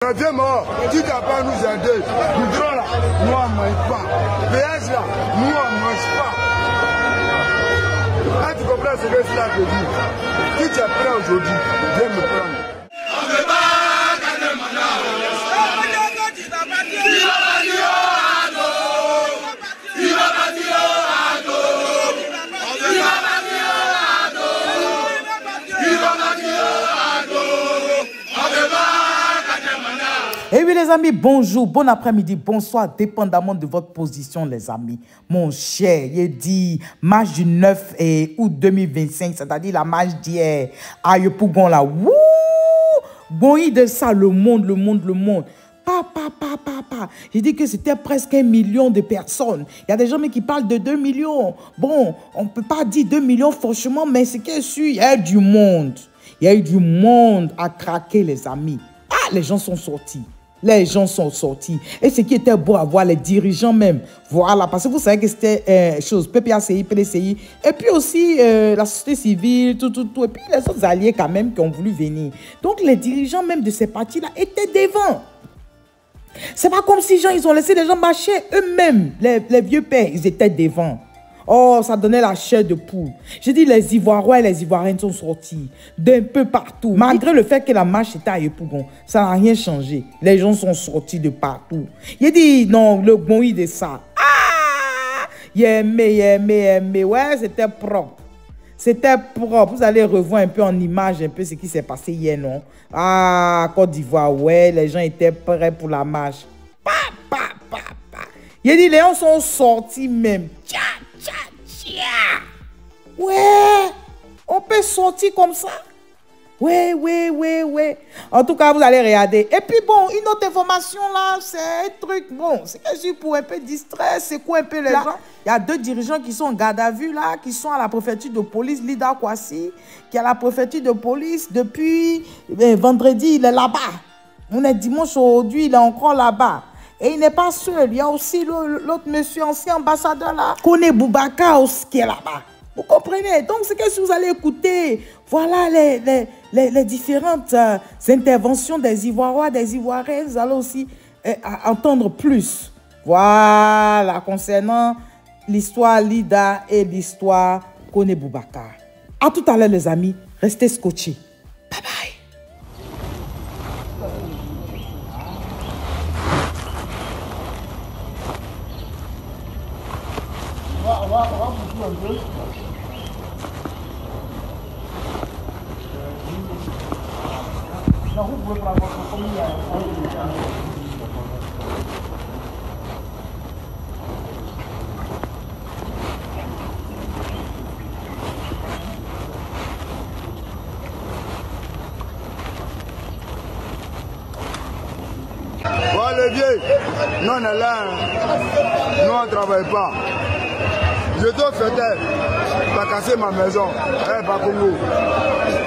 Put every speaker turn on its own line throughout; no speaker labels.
Viens mort, tu n'as pas nous aider. Goudron là, nous on ne mange pas. Péage là, nous on ne mange pas. Ah, tu comprends ce que cela veut dire? Si tu es prêt aujourd'hui, viens me prendre. On ne veut pas gagner maintenant.
Et oui les amis, bonjour, bon après-midi, bonsoir, dépendamment de votre position les amis. Mon cher, il dit match du 9 août 2025, c'est-à-dire la match d'hier à Yopougon là. Wouh! Bon, il de ça, le monde. J'ai dit que c'était presque 1 million de personnes. Il y a des gens qui parlent de 2 millions. Bon, on ne peut pas dire 2 millions franchement, mais c'est que sûr, il y a du monde. Il y a eu du monde à craquer les amis. Ah, les gens sont sortis. Les gens sont sortis. Et ce qui était beau à voir, les dirigeants même. Voilà, parce que vous savez que c'était chose, PPACI, PDCI, et puis aussi la société civile, tout. Et puis les autres alliés quand même qui ont voulu venir. Donc les dirigeants même de ces partis-là étaient devant. C'est pas comme si ils ont laissé les gens marcher eux-mêmes. Les vieux pères, ils étaient devant. Oh, ça donnait la chair de poule. J'ai dit, les Ivoiriens et les Ivoiriennes sont sortis d'un peu partout. Malgré le fait que la marche était à Yopougon, ça n'a rien changé. Les gens sont sortis de partout. J'ai dit, non, le bon de ça. Ah! Aimé. Ouais, c'était propre. C'était propre. Vous allez revoir un peu en image, un peu ce qui s'est passé hier, non? Ah, Côte d'Ivoire, ouais, les gens étaient prêts pour la marche. J'ai dit, les gens sont sortis même. Ouais, on peut sortir comme ça. Ouais. En tout cas, vous allez regarder. Et puis bon, une autre information là, c'est un truc, bon, c'est juste pour un peu distraire, c'est quoi un peu les gens. Il y a 2 dirigeants qui sont en garde à vue là, qui sont à la préfecture de police, Lida Kwasi, qui est à la préfecture de police depuis vendredi, il est là-bas. On est dimanche aujourd'hui, il est encore là-bas. Et il n'est pas seul, il y a aussi l'autre monsieur, ancien ambassadeur là, Kone Boubacar aussi qui est là-bas. Vous comprenez? Donc, c'est que si vous allez écouter, voilà les différentes interventions des Ivoiriens, des Ivoiriennes, vous allez aussi entendre plus. Voilà, concernant l'histoire Lida et l'histoire Kone Boubacar. À tout à l'heure, les amis. Restez scotchés. Bye bye.
On va bouger un peu. Vous pouvez prendre votre famille. Bon, les vieux, nous on est là, nous on ne travaille pas. Je dois faire t'as cassé ma maison, pas Congo.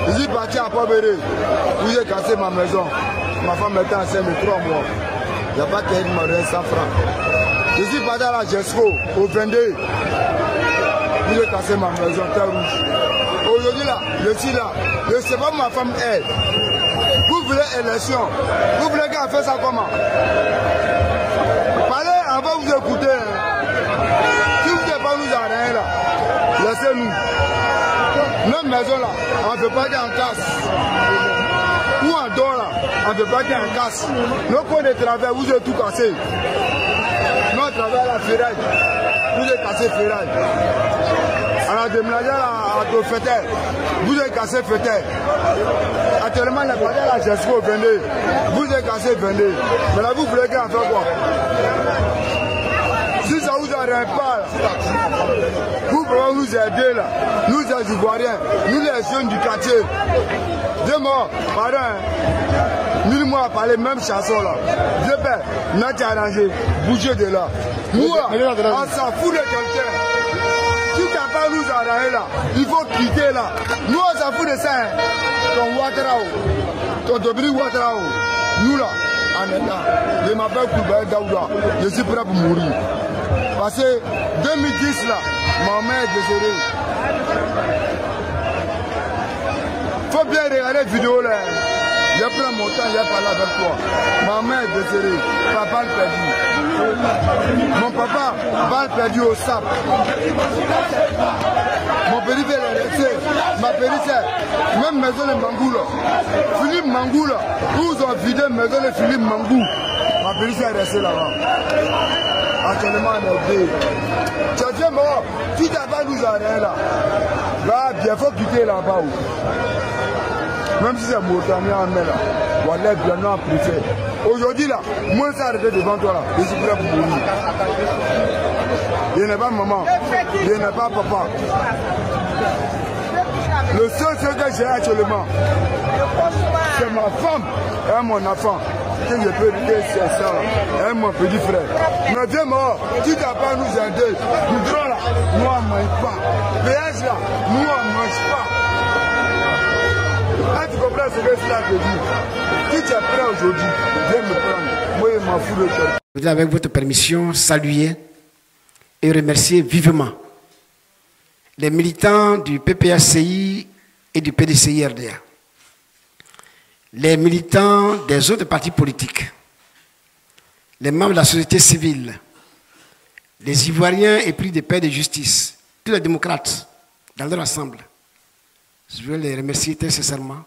Je suis parti à Pobéré, où j'ai cassé ma maison. Ma femme était enceinte de 3 mois. Il n'y a pas qu'elle m'a donné 100 francs. Je suis parti à la GESCO, au 22, où j'ai cassé ma maison, terre rouge. Aujourd'hui là, je suis là. Je ne sais pas où ma femme est. Vous voulez élection, vous voulez qu'elle fasse ça comment? Parlez avant de vous écouter. Laissez-nous. Notre maison là, on ne veut pas dire en casse. Ou en dehors là, on ne veut pas dire en casse. Nos coins de travail, vous avez tout cassé. Notre travail à la ferraille, vous avez cassé ferraille. À la déménagère à Tofeter, vous avez cassé Feter. Actuellement, les partis à la GESCO 22, vous avez cassé 22. Mais là, vous voulez qu'on fasse quoi? Si ça vous arrête pas, vous pouvez nous aider là, nous les Ivoiriens, nous les jeunes du quartier. 2 mois, pardon, 1000 mois à parler, même chanson là. Vieux père, n'a arrangé, bougez de là. Nous, on s'en fout de quelqu'un. Si tu n'as pas nous arranger là, il faut quitter là. Nous, on s'en fout de ça. Hein. Ton Ouattarao, ton Dobri Ouattarao, nous là, en état, je m'appelle Koubaye Daouda, je suis prêt pour mourir. Parce que 2010 là, ma mère est décédée. Faut bien regarder la vidéo là. J'ai pris mon temps, j'ai parlé avec toi. Ma mère est décédée, papa le perdu. Mon papa va le perdu au sable. Mon petit frère est resté, ma petite sœur, même maison de Mangou là. Philippe Mangou là, ils ont vidé maison de Philippe Mangou. Ma petite sœur est restée là-bas. Actuellement, on est deux. Tu as dit, bon, tu n'as pas nous arrêter là. Là, il faut quitter là-bas. Même si c'est Mauritanie en mer là, voilà, bien non, préfet. Aujourd'hui là, moi ça arrêté devant toi là, je suis prêt pour mourir. Il n'est pas maman, il n'est pas papa. Le seul que j'ai actuellement, c'est ma femme et mon enfant. Que je peux dire, c'est ça, et mon petit frère. Mais Dieu mort, tu n'as pas nous aider. Nous dirons là, nous on ne mange pas. PS là, nous on ne mange pas. Tu comprends ce que cela te dit? Si tu es prêt aujourd'hui, viens me prendre. Moi, je m'en fous de toi.
Je voudrais, avec votre permission, saluer et remercier vivement les militants du PPACI et du PDCI-RDA, les militants des autres partis politiques, les membres de la société civile, les Ivoiriens épris de paix et de justice, tous les démocrates dans leur ensemble. Je veux les remercier très sincèrement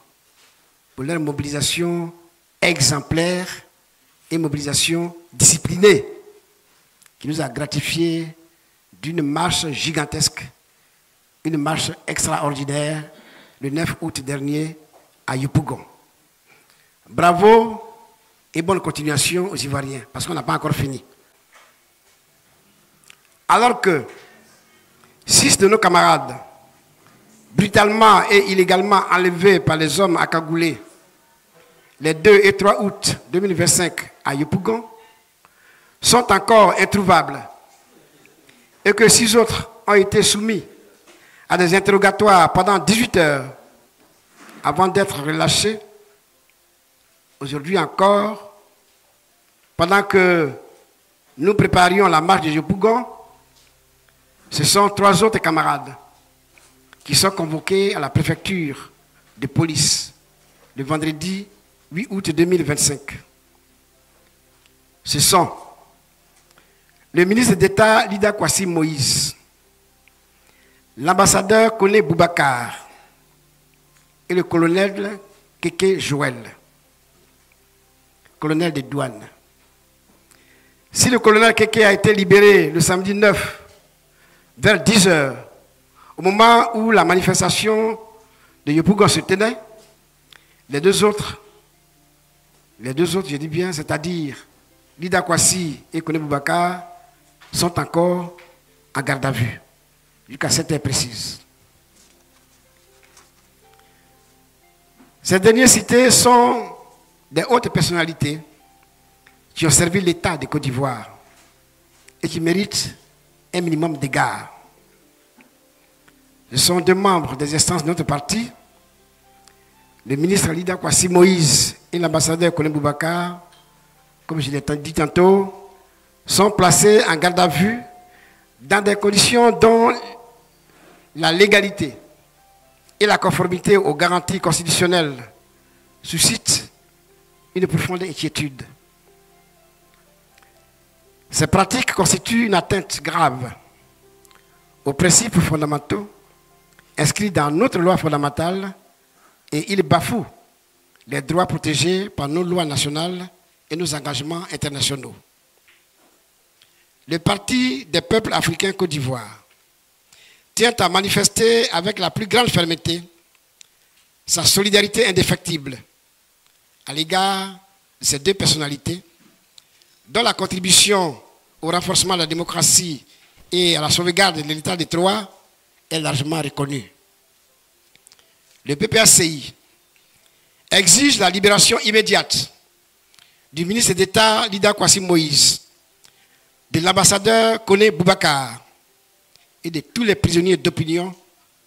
pour leur mobilisation exemplaire et mobilisation disciplinée qui nous a gratifié d'une marche gigantesque, une marche extraordinaire le 9 août dernier à Yopougon. Bravo et bonne continuation aux Ivoiriens, parce qu'on n'a pas encore fini. Alors que 6 de nos camarades, brutalement et illégalement enlevés par les hommes à cagoulés les 2 et 3 août 2025 à Yopougon, sont encore introuvables, et que 6 autres ont été soumis à des interrogatoires pendant 18 heures avant d'être relâchés. Aujourd'hui encore, pendant que nous préparions la marche de Yopougon, ce sont 3 autres camarades qui sont convoqués à la préfecture de police le vendredi 8 août 2025. Ce sont le ministre d'État Lida Kwasi Moïse, l'ambassadeur Kone Boubacar et le colonel Keke Joël, colonel des douanes. Si le colonel Keke a été libéré le samedi 9 vers 10 h, au moment où la manifestation de Yopougon se tenait, les deux autres, je dis bien, c'est-à-dire Lida Kwasi et Kone Boubacar, sont encore en garde à vue, jusqu'à cette heure précise. Ces derniers cités sont des hautes personnalités qui ont servi l'État de Côte d'Ivoire et qui méritent un minimum d'égard. Ce sont 2 membres des instances de notre parti, le ministre Lida Kwasi Moïse et l'ambassadeur Kone Boubacar, comme je l'ai dit tantôt, sont placés en garde à vue dans des conditions dont la légalité et la conformité aux garanties constitutionnelles suscitent une profonde inquiétude. Ces pratiques constituent une atteinte grave aux principes fondamentaux inscrits dans notre loi fondamentale et ils bafouent les droits protégés par nos lois nationales et nos engagements internationaux. Le Parti des peuples africains Côte d'Ivoire tient à manifester avec la plus grande fermeté sa solidarité indéfectible à l'égard de ces 2 personnalités dont la contribution au renforcement de la démocratie et à la sauvegarde de l'état de droit est largement reconnue. Le PPACI exige la libération immédiate du ministre d'État Lida Kwasi Moïse, de l'ambassadeur Kone Boubacar et de tous les prisonniers d'opinion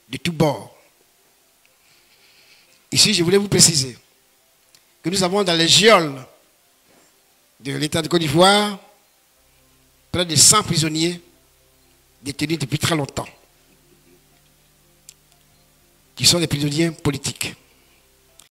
de tous bords. Ici, je voulais vous préciser que nous avons dans les geôles de l'État de Côte d'Ivoire près de 100 prisonniers détenus depuis très longtemps, qui sont des prisonniers politiques.